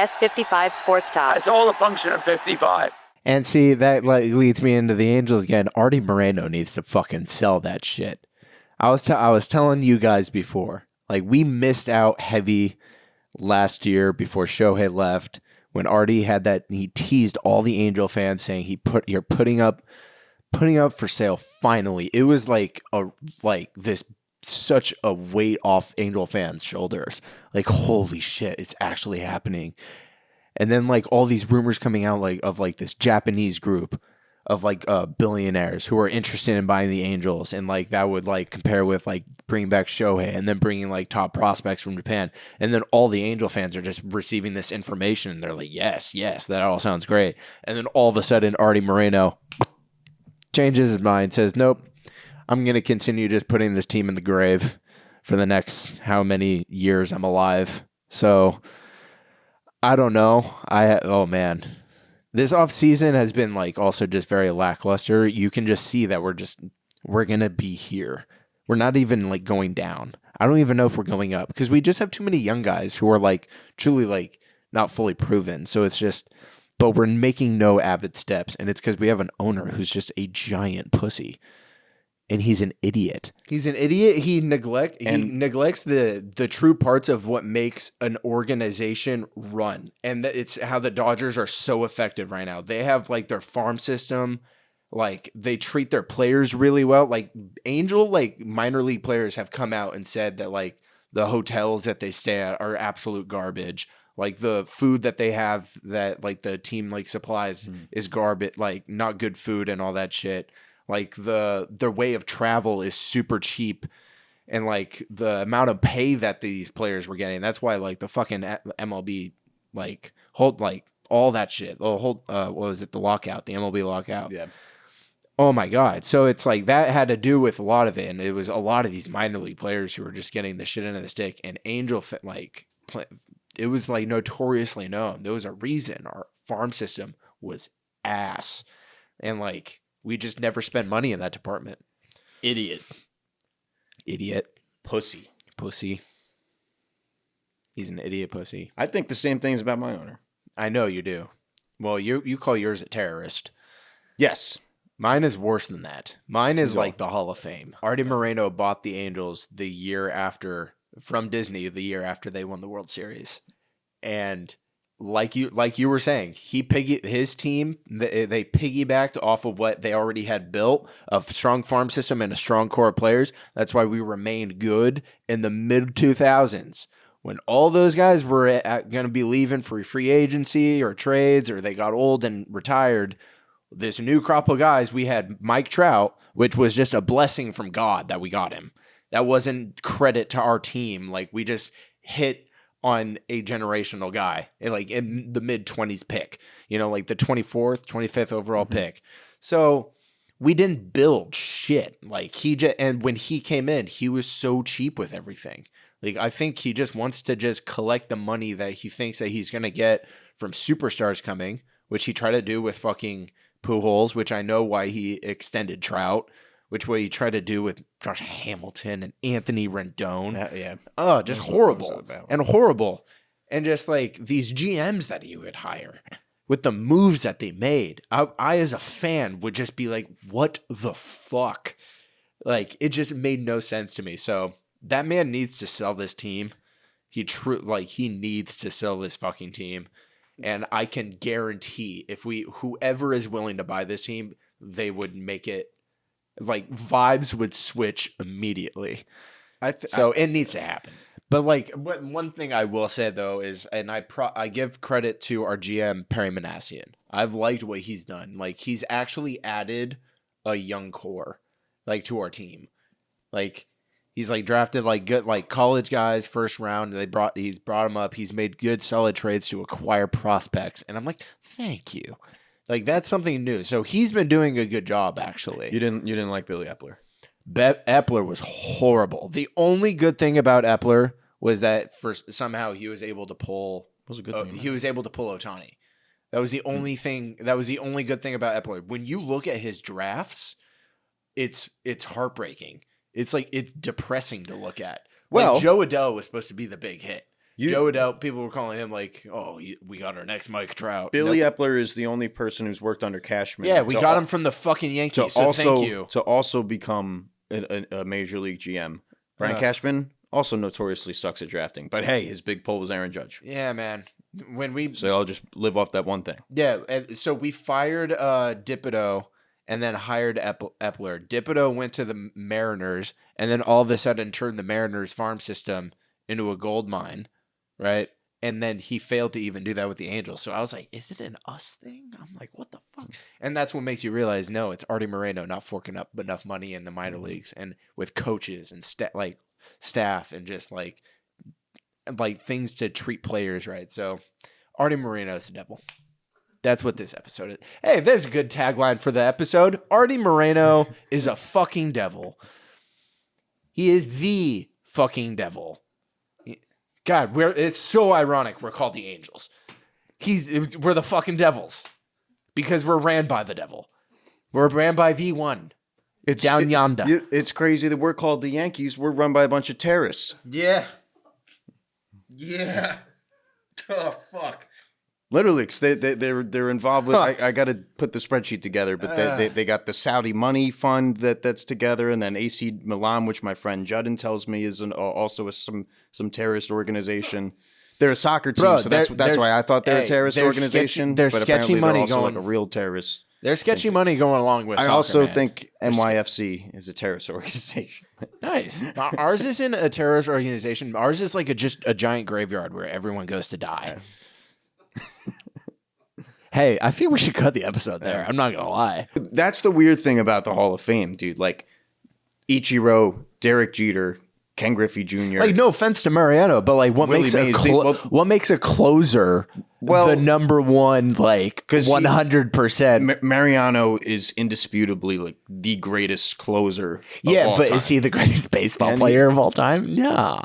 S55 Sports Talk. That's all a function of 55. And see, that leads me into the Angels again. Artie Moreno needs to fucking sell that shit. I was telling you guys before, like, we missed out heavy last year before Shohei left when Artie had that. He teased all the Angel fans saying you're putting up for sale. Finally, it was such a weight off Angel fans' shoulders. Like, holy shit, it's actually happening. And then, like, all these rumors coming out, like, of, like, this Japanese group of, like, billionaires who are interested in buying the Angels. And, like, that would, like, compare with, like, bringing back Shohei and then bringing, like, top prospects from Japan. And then all the Angel fans are just receiving this information. And they're like, yes, that all sounds great. And then all of a sudden, Artie Moreno changes his mind, says, nope, I'm going to continue just putting this team in the grave for the next how many years I'm alive. So I don't know. Oh man, this offseason has been like also just very lackluster. You can just see that we're going to be here. We're not even like going down. I don't even know if we're going up because we just have too many young guys who are like truly like not fully proven. So it's just, but we're making no avid steps. And it's because we have an owner who's just a giant pussy. And he's an idiot. He's an idiot. He neglects the true parts of what makes an organization run. And it's how the Dodgers are so effective right now. They have like their farm system. Like they treat their players really well. Like Angel, like minor league players have come out and said that like the hotels that they stay at are absolute garbage. Like the food that they have that like the team like supplies is garbage, like not good food and all that shit. Like their way of travel is super cheap, and like the amount of pay that these players were getting. That's why like the fucking MLB like hold like all that shit. What was it? The lockout, the MLB lockout. Yeah. Oh my god. So it's like that had to do with a lot of it, and it was a lot of these minor league players who were just getting the shit into the stick. And Angel like it was like notoriously known. There was a reason our farm system was ass, and like. We just never spend money in that department. Idiot. Pussy. He's an idiot pussy. I think the same things about my owner. I know you do. Well, you call yours a terrorist. Yes. Mine is worse than that. Mine is like the Hall of Fame. Artie Moreno bought the Angels the year after, from Disney, the year after they won the World Series. And like you were saying, his team, they piggybacked off of what they already had built, a strong farm system and a strong core of players. That's why we remained good in the mid-2000s. When all those guys were going to be leaving for free agency or trades, or they got old and retired, this new crop of guys, we had Mike Trout, which was just a blessing from God that we got him. That wasn't credit to our team. Like, we just hit on a generational guy, like in the mid-20s pick, like the 24th, 25th overall pick. So we didn't build shit. Like and when he came in, he was so cheap with everything. Like, I think he just wants to just collect the money that he thinks that he's going to get from superstars coming, which he tried to do with fucking Pujols, which I know why he extended Trout, which way he tried to do with Josh Hamilton and Anthony Rendon. Yeah. Oh, just horrible. And just like these GMs that he would hire with the moves that they made. I as a fan would just be like, what the fuck? Like, it just made no sense to me. So that man needs to sell this team. He needs to sell this fucking team. And I can guarantee whoever is willing to buy this team, they would make it. Like, vibes would switch immediately. It needs to happen. But like, one thing I will say though is, and I give credit to our GM Perry Manassian. I've liked what he's done. Like, he's actually added a young core, like, to our team. Like, he's like drafted like good like college guys first round. He's brought them up. He's made good solid trades to acquire prospects, and I'm like, thank you. Like, that's something new. So he's been doing a good job, actually. You didn't like Billy Epler? Epler was horrible. The only good thing about Epler was that somehow he was able to pull. What was a good thing? He was able to pull Ohtani. That was the only thing. That was the only good thing about Epler. When you look at his drafts, it's heartbreaking. It's like, it's depressing to look at. Well, like, Joe Adele was supposed to be the big hit. Joe Adele, people were calling him like, oh, we got our next Mike Trout. Billy Epler is the only person who's worked under Cashman. Yeah, we got him from the fucking Yankees, so thank you. To also become a major league GM. Brian Cashman also notoriously sucks at drafting. But hey, his big pull was Aaron Judge. Yeah, man. So I'll just live off that one thing. Yeah, so we fired Dipito and then hired Epler. Dipito went to the Mariners and then all of a sudden turned the Mariners farm system into a gold mine, right? And then he failed to even do that with the Angels. So I was like, is it an us thing? I'm like, what the fuck? And that's what makes you realize, no, it's Artie Moreno not forking up enough money in the minor leagues and with coaches and staff and just like things to treat players right. So Artie Moreno is the devil. That's what this episode is. Hey, there's a good tagline for the episode. Artie Moreno is a fucking devil. He is the fucking devil. God, it's so ironic we're called the Angels. We're the fucking devils because we're ran by the devil. We're ran by V1. It's down yonder. It's crazy that we're called the Yankees. We're run by a bunch of terrorists. Yeah. Oh, fuck. Literally, cause they're involved with. I got to put the spreadsheet together, but they got the Saudi money fund that's together, and then AC Milan, which my friend Judden tells me is also some terrorist organization. They're a soccer team, so that's why I thought they're a terrorist organization. There's but sketchy apparently money they're also going. like a real terrorist. There's sketchy money going along with. I soccer, also man. think NYFC is a terrorist organization. Nice. Ours isn't a terrorist organization. Ours is like just a giant graveyard where everyone goes to die. Hey, I think we should cut the episode there. I'm not going to lie. That's the weird thing about the Hall of Fame, dude. Like, Ichiro, Derek Jeter, Ken Griffey Jr. Like, no offense to Mariano, but like, what makes a closer the number one, like, 100%? Mariano is indisputably like the greatest closer. Yeah, but is he the greatest baseball player of all time? Yeah.